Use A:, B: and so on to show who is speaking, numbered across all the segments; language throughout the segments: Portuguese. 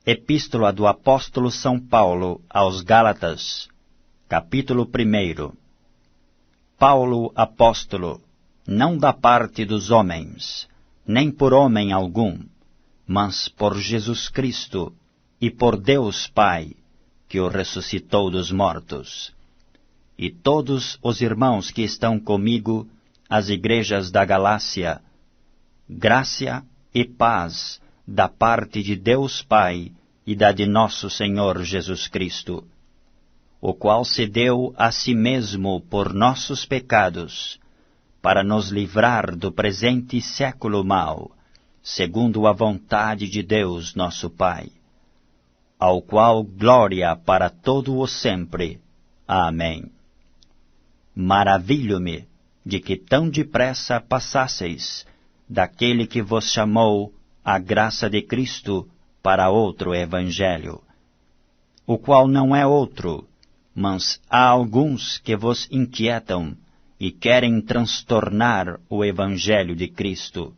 A: Epístola do Apóstolo São Paulo aos Gálatas, capítulo 1. Paulo, apóstolo, não da parte dos homens, nem por homem algum, mas por Jesus Cristo e por Deus Pai, que o ressuscitou dos mortos. E todos os irmãos que estão comigo, as igrejas da Galácia, graça e paz da parte de Deus Pai e da de nosso Senhor Jesus Cristo, o qual se deu a si mesmo por nossos pecados, para nos livrar do presente século mau, segundo a vontade de Deus nosso Pai, ao qual glória para todo o sempre. Amém. Maravilho-me de que tão depressa passasseis daquele que vos chamou a graça de Cristo para outro evangelho, o qual não é outro, mas há alguns que vos inquietam e querem transtornar o evangelho de Cristo.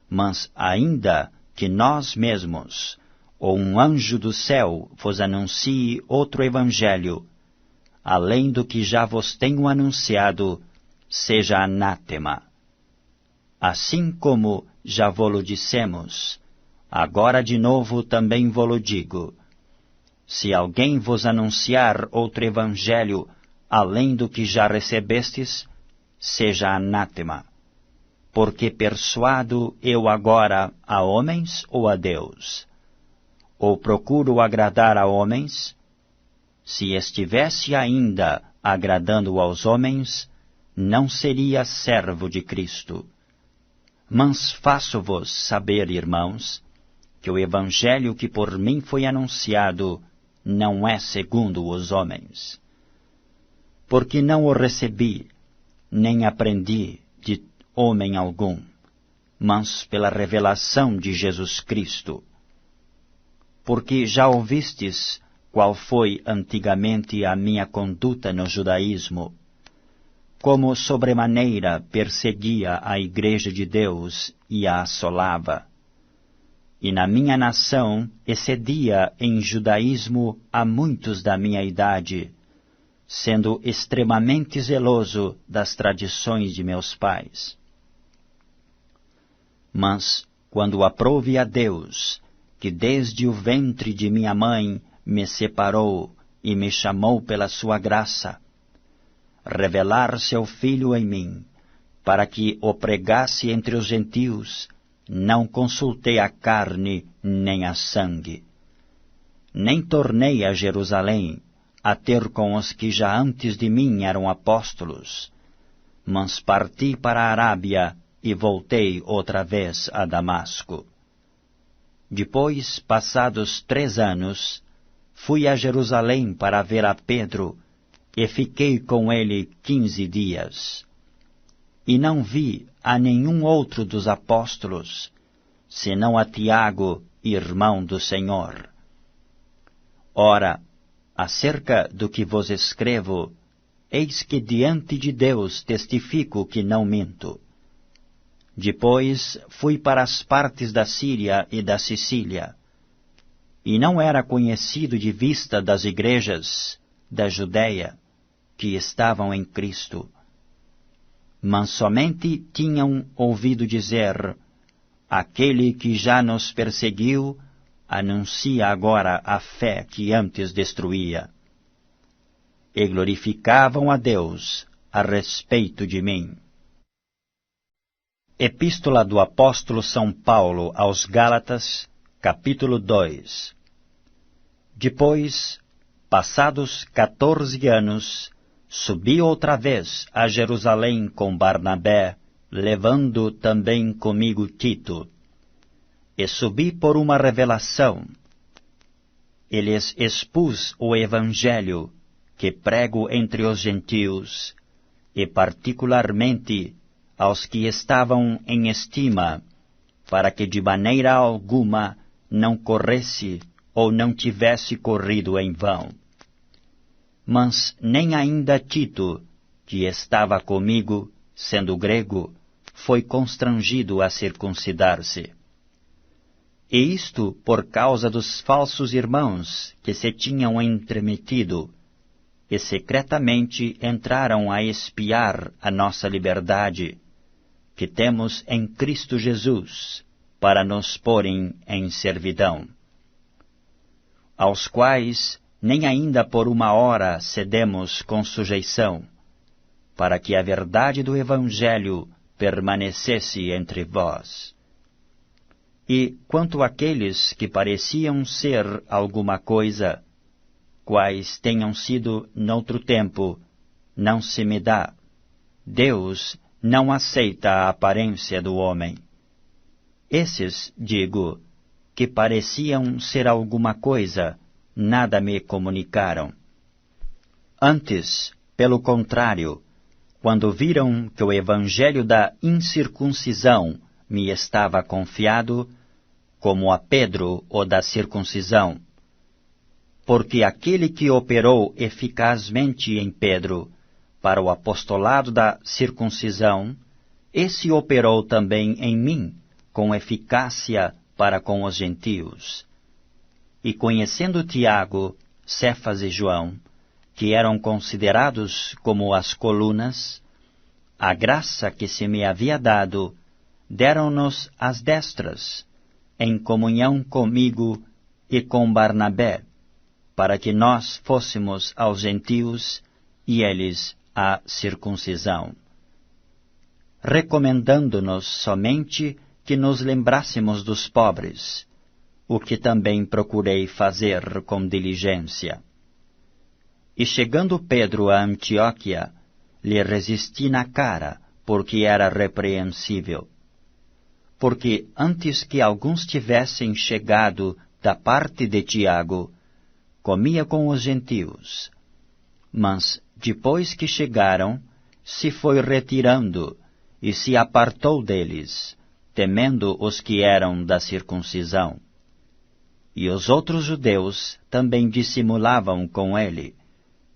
A: Mas ainda que nós mesmos, ou um anjo do céu, vos anuncie outro evangelho, além do que já vos tenho anunciado, seja anátema. Assim como já vo-lo dissemos, agora de novo também vo-lo digo. Se alguém vos anunciar outro evangelho além do que já recebestes, seja anátema. Porque persuado eu agora a homens ou a Deus? Ou procuro agradar a homens? Se estivesse ainda agradando aos homens, não seria servo de Cristo. Mas faço-vos saber, irmãos, que o evangelho que por mim foi anunciado não é segundo os homens. Porque não o recebi, nem aprendi de homem algum, mas pela revelação de Jesus Cristo. Porque já ouvistes qual foi antigamente a minha conduta no judaísmo, como sobremaneira perseguia a igreja de Deus e a assolava. E na minha nação excedia em judaísmo a muitos da minha idade, sendo extremamente zeloso das tradições de meus pais. Mas, quando aprouve a Deus, que desde o ventre de minha mãe me separou e me chamou pela sua graça, revelar seu Filho em mim, para que o pregasse entre os gentios, não consultei a carne nem a sangue. Nem tornei a Jerusalém a ter com os que já antes de mim eram apóstolos, mas parti para a Arábia e voltei outra vez a Damasco. Depois, passados 3 anos, fui a Jerusalém para ver a Pedro, e fiquei com ele 15 dias. E não vi a nenhum outro dos apóstolos, senão a Tiago, irmão do Senhor. Ora, acerca do que vos escrevo, eis que diante de Deus testifico que não minto. Depois fui para as partes da Síria e da Sicília, e não era conhecido de vista das igrejas da Judéia, que estavam em Cristo, mas somente tinham ouvido dizer: aquele que já nos perseguiu anuncia agora a fé que antes destruía. E glorificavam a Deus a respeito de mim. Epístola do Apóstolo São Paulo aos Gálatas, capítulo 2. Depois, passados 14 anos, subi outra vez a Jerusalém com Barnabé, levando também comigo Tito. E subi por uma revelação. E lhes expus o Evangelho que prego entre os gentios, e particularmente aos que estavam em estima, para que de maneira alguma não corresse ou não tivesse corrido em vão. Mas nem ainda Tito, que estava comigo, sendo grego, foi constrangido a circuncidar-se. E isto por causa dos falsos irmãos que se tinham entremetido, e secretamente entraram a espiar a nossa liberdade, que temos em Cristo Jesus, para nos porem em servidão. Aos quais nem ainda por uma hora cedemos com sujeição, para que a verdade do Evangelho permanecesse entre vós. E quanto àqueles que pareciam ser alguma coisa, quais tenham sido noutro tempo, não se me dá. Deus não aceita a aparência do homem. Esses, digo, que pareciam ser alguma coisa, nada me comunicaram. Antes, pelo contrário, quando viram que o evangelho da incircuncisão me estava confiado, como a Pedro o da circuncisão, porque aquele que operou eficazmente em Pedro para o apostolado da circuncisão, esse operou também em mim com eficácia para com os gentios. E conhecendo Tiago, Cefas e João, que eram considerados como as colunas, a graça que se me havia dado, deram-nos as destras, em comunhão comigo e com Barnabé, para que nós fôssemos aos gentios e eles à circuncisão, recomendando-nos somente que nos lembrássemos dos pobres, o que também procurei fazer com diligência. E chegando Pedro a Antioquia, lhe resisti na cara, porque era repreensível. Porque antes que alguns tivessem chegado da parte de Tiago, comia com os gentios. Mas, depois que chegaram, se foi retirando e se apartou deles, temendo os que eram da circuncisão. E os outros judeus também dissimulavam com ele,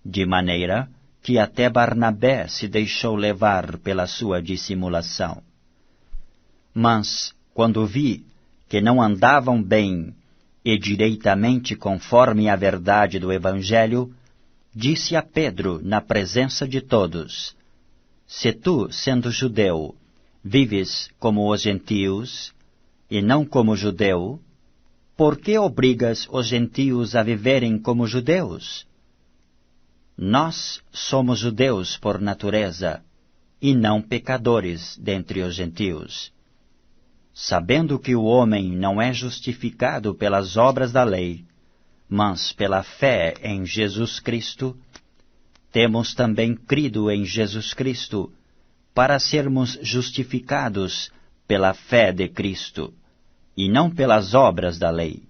A: de maneira que até Barnabé se deixou levar pela sua dissimulação. Mas, quando vi que não andavam bem e direitamente conforme a verdade do Evangelho, disse a Pedro na presença de todos: Se tu, sendo judeu, vives como os gentios, e não como judeu, por que obrigas os gentios a viverem como judeus? Nós somos judeus por natureza, e não pecadores dentre os gentios. Sabendo que o homem não é justificado pelas obras da lei, mas pela fé em Jesus Cristo, temos também crido em Jesus Cristo, para sermos justificados pela fé de Cristo, e não pelas obras da lei.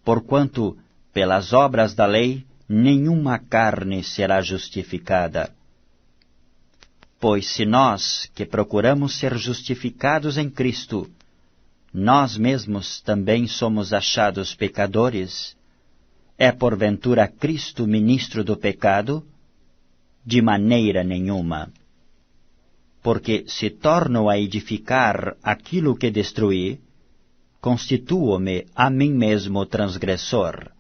A: Porquanto, pelas obras da lei, nenhuma carne será justificada. Pois se nós, que procuramos ser justificados em Cristo, nós mesmos também somos achados pecadores, é porventura Cristo ministro do pecado? De maneira nenhuma. Porque se torno a edificar aquilo que destruí, constituo-me a mim mesmo transgressor.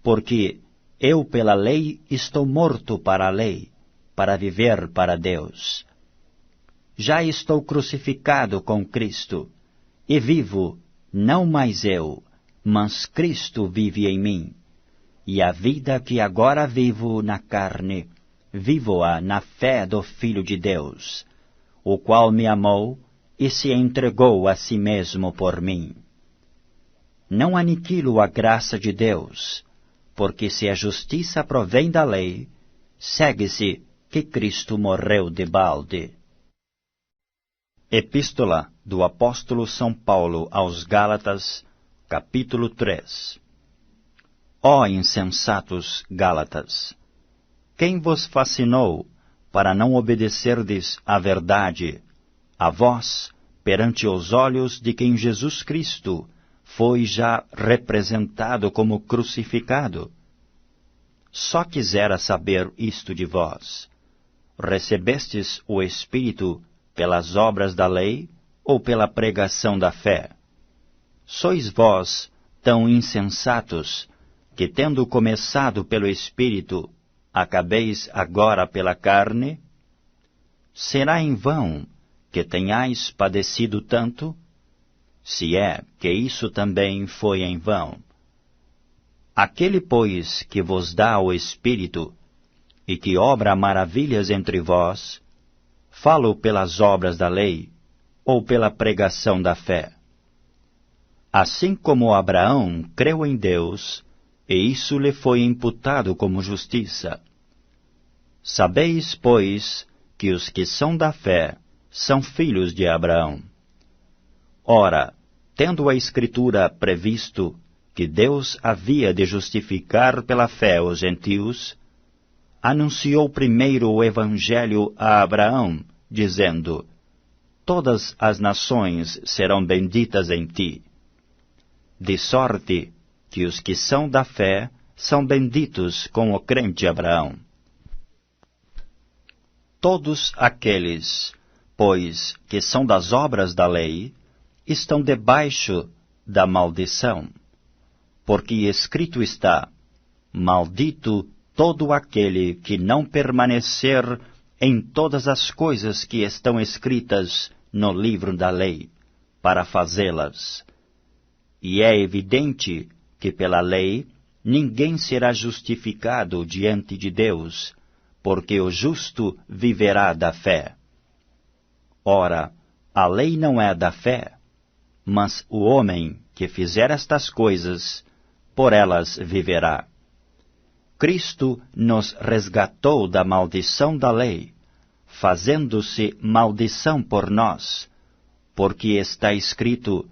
A: Porque eu pela lei estou morto para a lei, para viver para Deus. Já estou crucificado com Cristo, e vivo, não mais eu, mas Cristo vive em mim. E a vida que agora vivo na carne, vivo-a na fé do Filho de Deus, o qual me amou e se entregou a si mesmo por mim. Não aniquilo a graça de Deus, porque se a justiça provém da lei, segue-se que Cristo morreu de balde. Epístola do Apóstolo São Paulo aos Gálatas, capítulo 3. Ó insensatos Gálatas! Quem vos fascinou para não obedecerdes à verdade, a vós, perante os olhos de quem Jesus Cristo foi já representado como crucificado? Só quisera saber isto de vós: recebestes o Espírito pelas obras da lei ou pela pregação da fé? sois vós tão insensatos, que tendo começado pelo Espírito, acabeis agora pela carne? Será em vão que tenhais padecido tanto? Se é que isso também foi em vão. Aquele, pois, que vos dá o Espírito, e que obra maravilhas entre vós, falo pelas obras da lei, ou pela pregação da fé. Assim como Abraão creu em Deus, e isso lhe foi imputado como justiça. Sabeis, pois, que os que são da fé são filhos de Abraão. Ora, tendo a Escritura previsto que Deus havia de justificar pela fé os gentios, anunciou primeiro o Evangelho a Abraão, dizendo: Todas as nações serão benditas em ti. De sorte que os que são da fé são benditos com o crente Abraão. Todos aqueles, pois, que são das obras da lei, estão debaixo da maldição. Porque escrito está: Maldito todo aquele que não permanecer em todas as coisas que estão escritas no livro da lei, para fazê-las. E é evidente que pela lei ninguém será justificado diante de Deus, porque o justo viverá da fé. Ora, a lei não é da fé, mas o homem que fizer estas coisas, por elas viverá. Cristo nos resgatou da maldição da lei, fazendo-se maldição por nós, porque está escrito: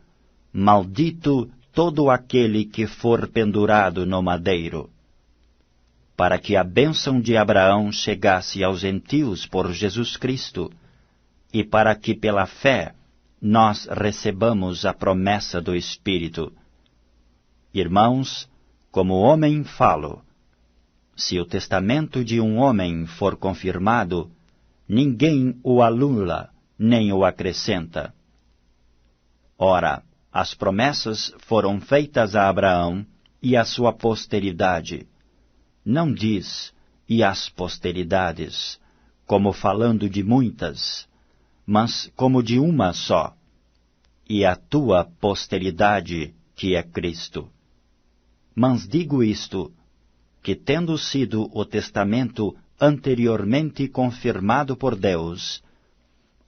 A: Maldito todo aquele que for pendurado no madeiro. Para que a bênção de Abraão chegasse aos gentios por Jesus Cristo, e para que pela fé nós recebamos a promessa do Espírito. Irmãos, como homem falo. Se o testamento de um homem for confirmado, ninguém o anula, nem o acrescenta. Ora, as promessas foram feitas a Abraão e à sua posteridade. Não diz, e as posteridades, como falando de muitas, mas como de uma só, e a tua posteridade, que é Cristo. Mas digo isto, que tendo sido o testamento anteriormente confirmado por Deus,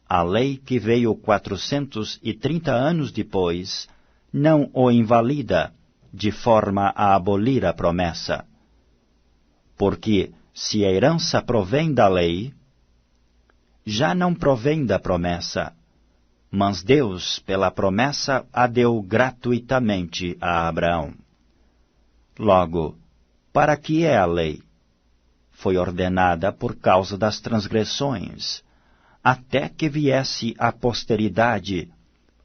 A: a lei que veio 430 anos depois não o invalida, de forma a abolir a promessa. Porque, se a herança provém da lei, já não provém da promessa, mas Deus, pela promessa, a deu gratuitamente a Abraão. Logo, para que é a lei? Foi ordenada por causa das transgressões, até que viesse a posteridade,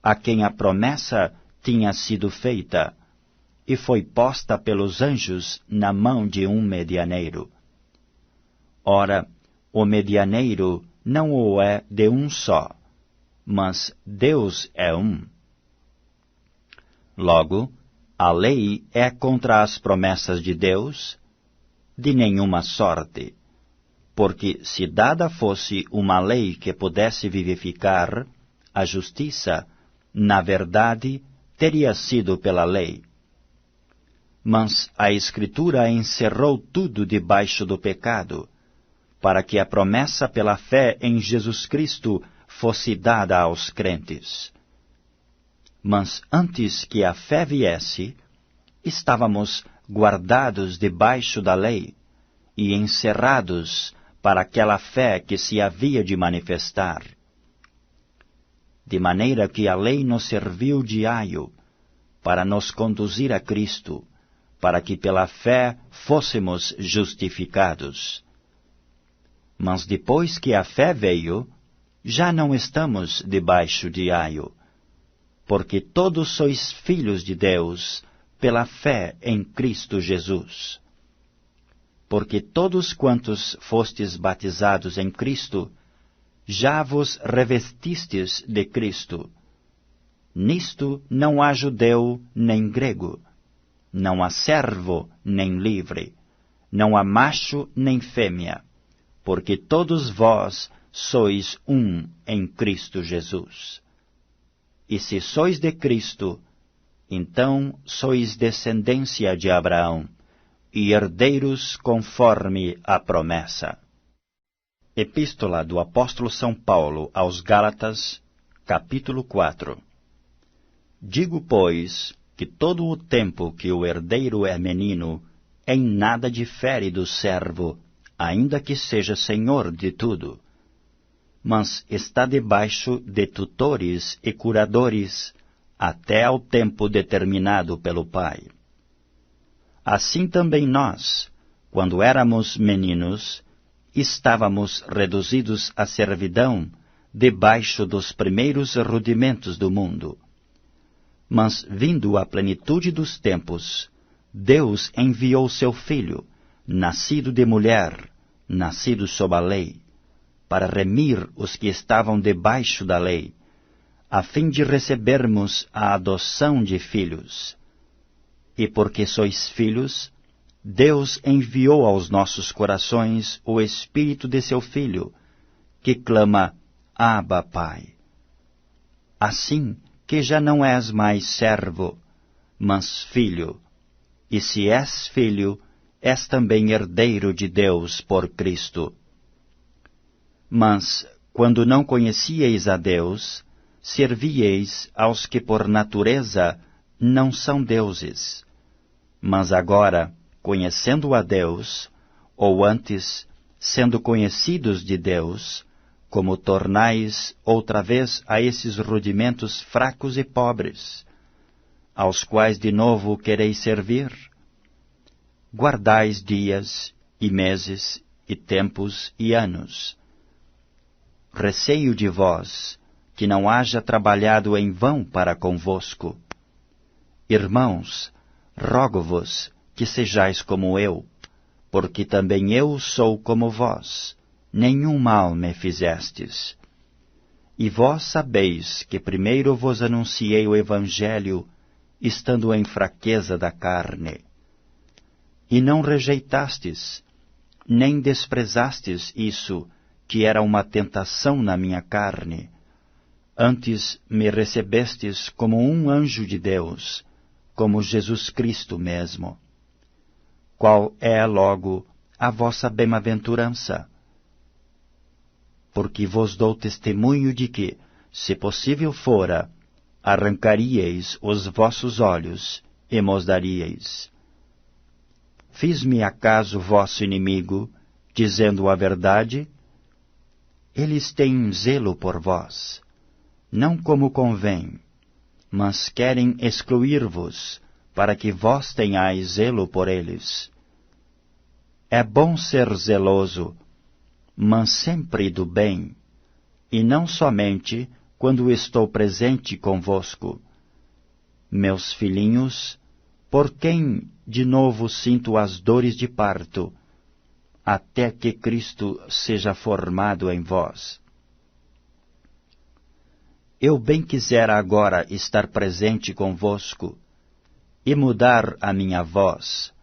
A: a quem a promessa tinha sido feita, e foi posta pelos anjos na mão de um medianeiro. Ora, o medianeiro não o é de um só, mas Deus é um. Logo, a lei é contra as promessas de Deus? De nenhuma sorte. Porque se dada fosse uma lei que pudesse vivificar, a justiça, na verdade, teria sido pela lei. Mas a Escritura encerrou tudo debaixo do pecado, para que a promessa pela fé em Jesus Cristo fosse dada aos crentes. Mas antes que a fé viesse, estávamos guardados debaixo da lei e encerrados para aquela fé que se havia de manifestar. De maneira que a lei nos serviu de aio para nos conduzir a Cristo, para que pela fé fôssemos justificados. Mas depois que a fé veio, já não estamos debaixo de aio, porque todos sois filhos de Deus pela fé em Cristo Jesus. Porque todos quantos fostes batizados em Cristo, já vos revestistes de Cristo. Nisto não há judeu nem grego, não há servo nem livre, não há macho nem fêmea, porque todos vós sois um em Cristo Jesus. E se sois de Cristo, então sois descendência de Abraão, e herdeiros conforme a promessa. Epístola do Apóstolo São Paulo aos Gálatas, capítulo 4. Digo, pois, que todo o tempo que o herdeiro é menino, em nada difere do servo, ainda que seja senhor de tudo, mas está debaixo de tutores e curadores, até ao tempo determinado pelo Pai. Assim também nós, quando éramos meninos, estávamos reduzidos à servidão, debaixo dos primeiros rudimentos do mundo. Mas, vindo a plenitude dos tempos, Deus enviou seu Filho, nascido de mulher, nascido sob a lei, para remir os que estavam debaixo da lei, a fim de recebermos a adoção de filhos. E porque sois filhos, Deus enviou aos nossos corações o Espírito de seu Filho, que clama, Abba, Pai. Assim que já não és mais servo, mas filho, e se és filho, és também herdeiro de Deus por Cristo. Mas, quando não conhecieis a Deus, servíeis aos que por natureza não são deuses. Mas agora, conhecendo a Deus, ou antes, sendo conhecidos de Deus, como tornais outra vez a esses rudimentos fracos e pobres, aos quais de novo quereis servir? Guardais dias, e meses, e tempos, e anos. Receio de vós, que não haja trabalhado em vão para convosco. Irmãos, rogo-vos que sejais como eu, porque também eu sou como vós, nenhum mal me fizestes. E vós sabeis que primeiro vos anunciei o Evangelho, estando em fraqueza da carne. E não rejeitastes, nem desprezastes isso, que era uma tentação na minha carne. Antes me recebestes como um anjo de Deus, como Jesus Cristo mesmo. Qual é, logo, a vossa bem-aventurança? Porque vos dou testemunho de que, se possível fora, arrancaríeis os vossos olhos e mos daríeis. Fiz-me acaso vosso inimigo, dizendo a verdade? Eles têm zelo por vós, não como convém, mas querem excluir-vos, para que vós tenhais zelo por eles. É bom ser zeloso, mas sempre do bem, e não somente quando estou presente convosco. Meus filhinhos, por quem de novo sinto as dores de parto, até que Cristo seja formado em vós. Eu bem quisera agora estar presente convosco e mudar a minha voz,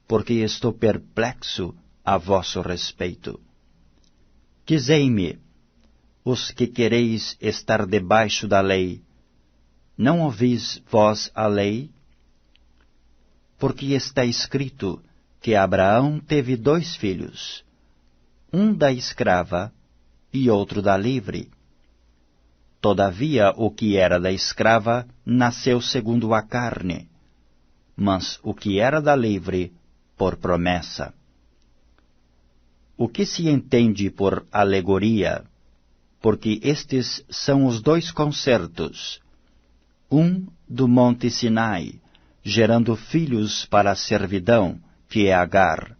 A: porque estou perplexo a vosso respeito. Dizei-me, os que quereis estar debaixo da lei, não ouvis vós a lei? Porque está escrito que Abraão teve 2 filhos, um da escrava e outro da livre. Todavia o que era da escrava nasceu segundo a carne, mas o que era da livre, por promessa. O que se entende por alegoria? Porque estes são os 2 concertos, um do monte Sinai, gerando filhos para a servidão, que é Agar.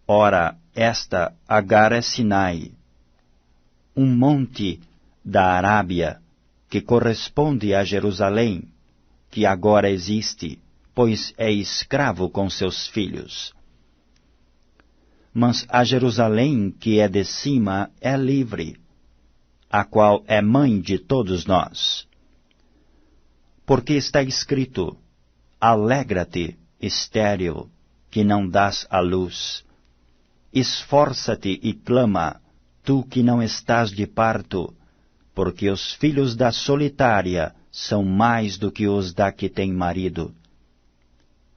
A: Ora, esta Agar é Sinai, um monte da Arábia, que corresponde a Jerusalém, que agora existe, pois é escravo com seus filhos. Mas a Jerusalém, que é de cima, é livre, a qual é mãe de todos nós. Porque está escrito: alegra-te, estéril, que não dás à luz. Esforça-te e clama, tu que não estás de parto, porque os filhos da solitária são mais do que os da que tem marido.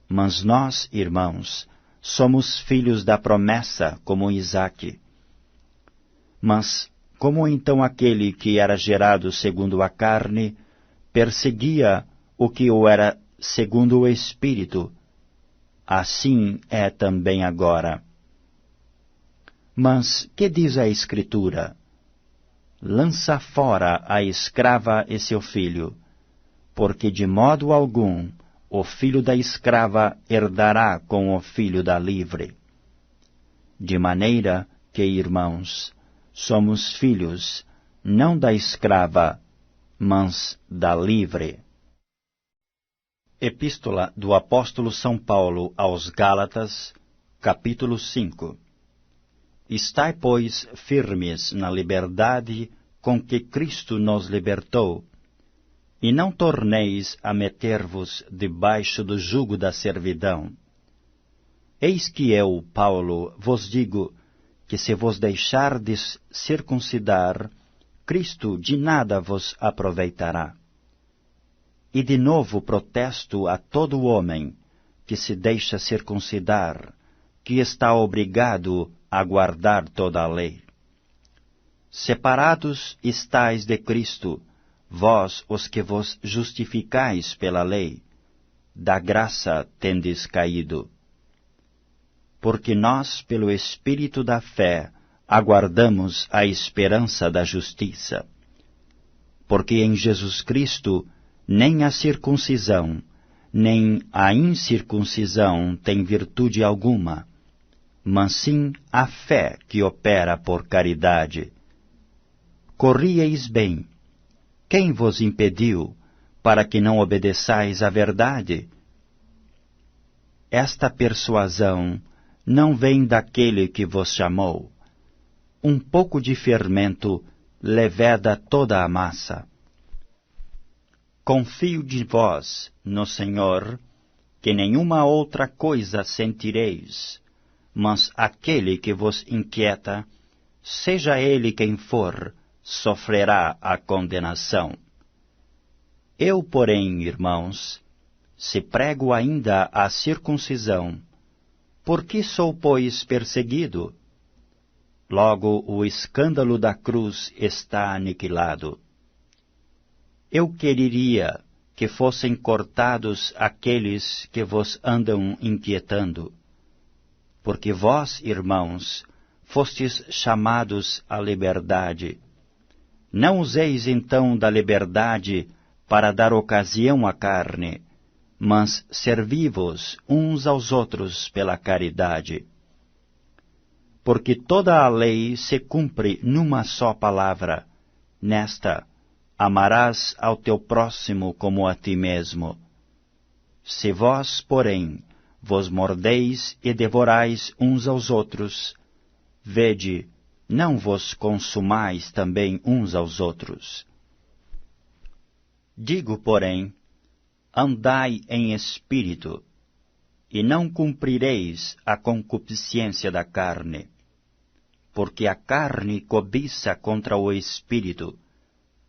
A: Mas nós, irmãos, somos filhos da promessa, como Isaque. Mas como então aquele que era gerado segundo a carne perseguia o que o era segundo o Espírito, assim é também agora. Mas que diz a Escritura? Lança fora a escrava e seu filho, porque de modo algum o filho da escrava herdará com o filho da livre. De maneira que, irmãos, somos filhos, não da escrava, mas da livre. Epístola do Apóstolo São Paulo aos Gálatas, capítulo 5. Estai, pois, firmes na liberdade com que Cristo nos libertou, e não torneis a meter-vos debaixo do jugo da servidão. Eis que eu, Paulo, vos digo que se vos deixardes circuncidar, Cristo de nada vos aproveitará. E de novo protesto a todo homem que se deixa circuncidar, que está obrigado a guardar toda a lei. Separados estáis de Cristo, vós os que vos justificais pela lei, da graça tendes caído. Porque nós, pelo Espírito da fé, aguardamos a esperança da justiça. Porque em Jesus Cristo nem a circuncisão, nem a incircuncisão tem virtude alguma, mas sim a fé que opera por caridade. Corrieis bem. Quem vos impediu, para que não obedeçais à verdade? Esta persuasão não vem daquele que vos chamou. Um pouco de fermento leveda toda a massa. Confio de vós no Senhor, que nenhuma outra coisa sentireis, mas aquele que vos inquieta, seja ele quem for, sofrerá a condenação. Eu, porém, irmãos, se prego ainda a circuncisão, por que sou, pois, perseguido? Logo o escândalo da cruz está aniquilado. Eu quereria que fossem cortados aqueles que vos andam inquietando, porque vós, irmãos, fostes chamados à liberdade. Não useis então da liberdade para dar ocasião à carne, mas servi-vos uns aos outros pela caridade. Porque toda a lei se cumpre numa só palavra, nesta: amarás ao teu próximo como a ti mesmo. Se vós, porém, vos mordeis e devorais uns aos outros, vede, não vos consumais também uns aos outros. Digo, porém, andai em espírito, e não cumprireis a concupiscência da carne, porque a carne cobiça contra o espírito,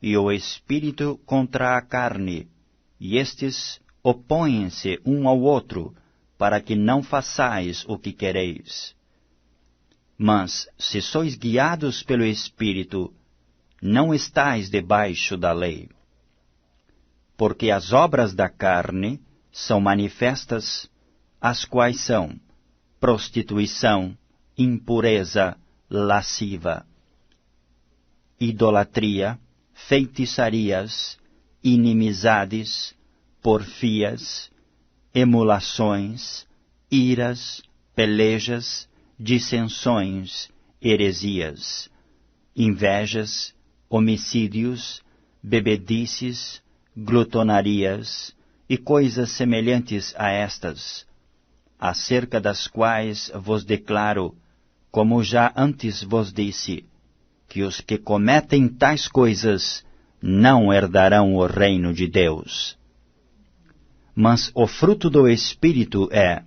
A: e o espírito contra a carne, e estes opõem-se um ao outro, para que não façais o que quereis. Mas, se sois guiados pelo Espírito, não estáis debaixo da lei. Porque as obras da carne são manifestas, as quais são prostituição, impureza, lasciva, idolatria, feitiçarias, inimizades, porfias, emulações, iras, pelejas, dissensões, heresias, invejas, homicídios, bebedices, glutonarias e coisas semelhantes a estas, acerca das quais vos declaro, como já antes vos disse, que os que cometem tais coisas não herdarão o reino de Deus. Mas o fruto do Espírito é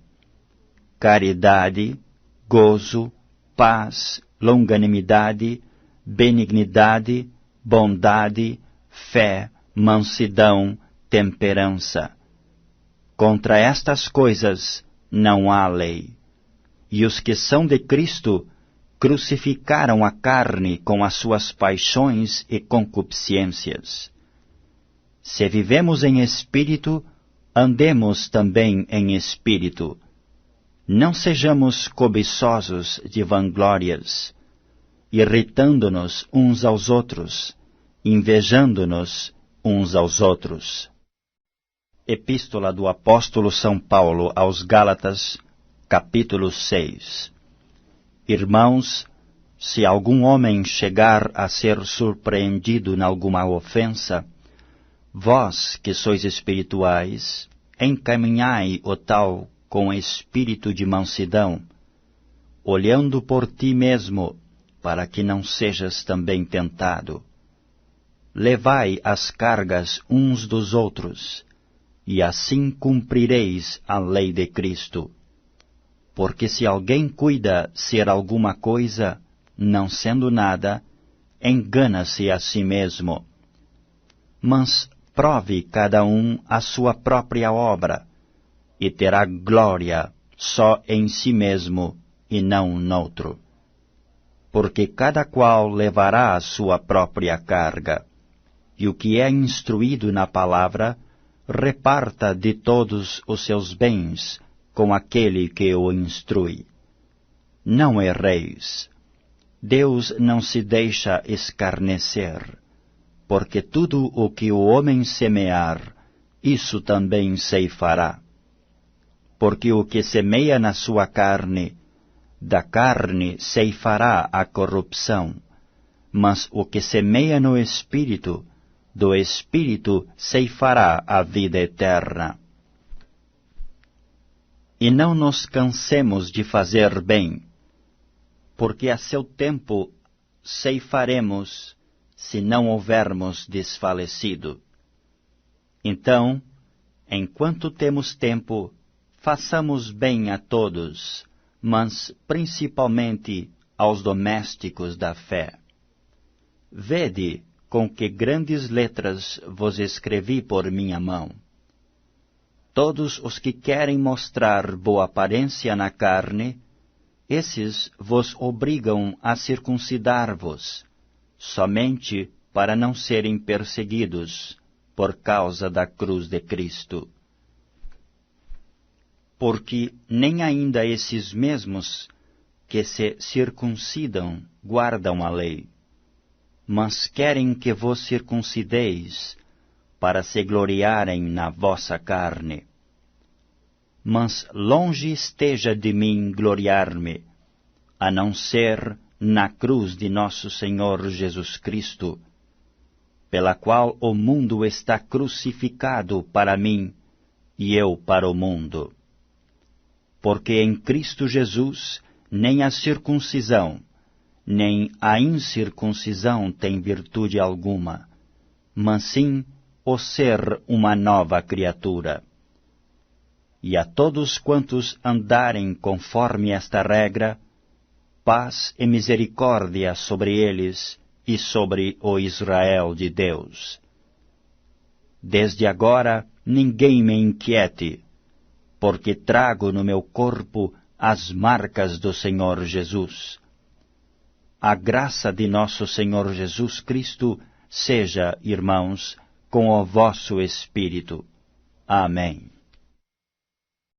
A: caridade, gozo, paz, longanimidade, benignidade, bondade, fé, mansidão, temperança. Contra estas coisas não há lei. E os que são de Cristo crucificaram a carne com as suas paixões e concupiscências. Se vivemos em espírito, andemos também em espírito. Não sejamos cobiçosos de vanglórias, irritando-nos uns aos outros, invejando-nos uns aos outros. Epístola do Apóstolo São Paulo aos Gálatas, capítulo 6. Irmãos, se algum homem chegar a ser surpreendido em alguma ofensa, vós que sois espirituais, encaminhai o tal com espírito de mansidão, olhando por ti mesmo, para que não sejas também tentado. Levai as cargas uns dos outros, e assim cumprireis a lei de Cristo. Porque se alguém cuida ser alguma coisa, não sendo nada, engana-se a si mesmo. Mas prove cada um a sua própria obra, e terá glória só em si mesmo e não noutro. Porque cada qual levará a sua própria carga, e o que é instruído na palavra, reparta de todos os seus bens com aquele que o instrui. Não erreis. Deus não se deixa escarnecer, porque tudo o que o homem semear, isso também ceifará. Porque o que semeia na sua carne, da carne ceifará a corrupção, mas o que semeia no Espírito, do Espírito ceifará a vida eterna. E não nos cansemos de fazer bem, porque a seu tempo ceifaremos, se não houvermos desfalecido. Então, enquanto temos tempo, façamos bem a todos, mas principalmente aos domésticos da fé. Vede com que grandes letras vos escrevi por minha mão. Todos os que querem mostrar boa aparência na carne, esses vos obrigam a circuncidar-vos, somente para não serem perseguidos por causa da cruz de Cristo. Porque nem ainda esses mesmos que se circuncidam guardam a lei, mas querem que vos circuncideis, para se gloriarem na vossa carne. Mas longe esteja de mim gloriar-me, a não ser na cruz de nosso Senhor Jesus Cristo, pela qual o mundo está crucificado para mim, e eu para o mundo. Porque em Cristo Jesus nem a circuncisão, nem a incircuncisão tem virtude alguma, mas sim o ser uma nova criatura. E a todos quantos andarem conforme esta regra, paz e misericórdia sobre eles e sobre o Israel de Deus. Desde agora ninguém me inquiete, porque trago no meu corpo as marcas do Senhor Jesus. A graça de nosso Senhor Jesus Cristo seja, irmãos, com o vosso espírito. Amém.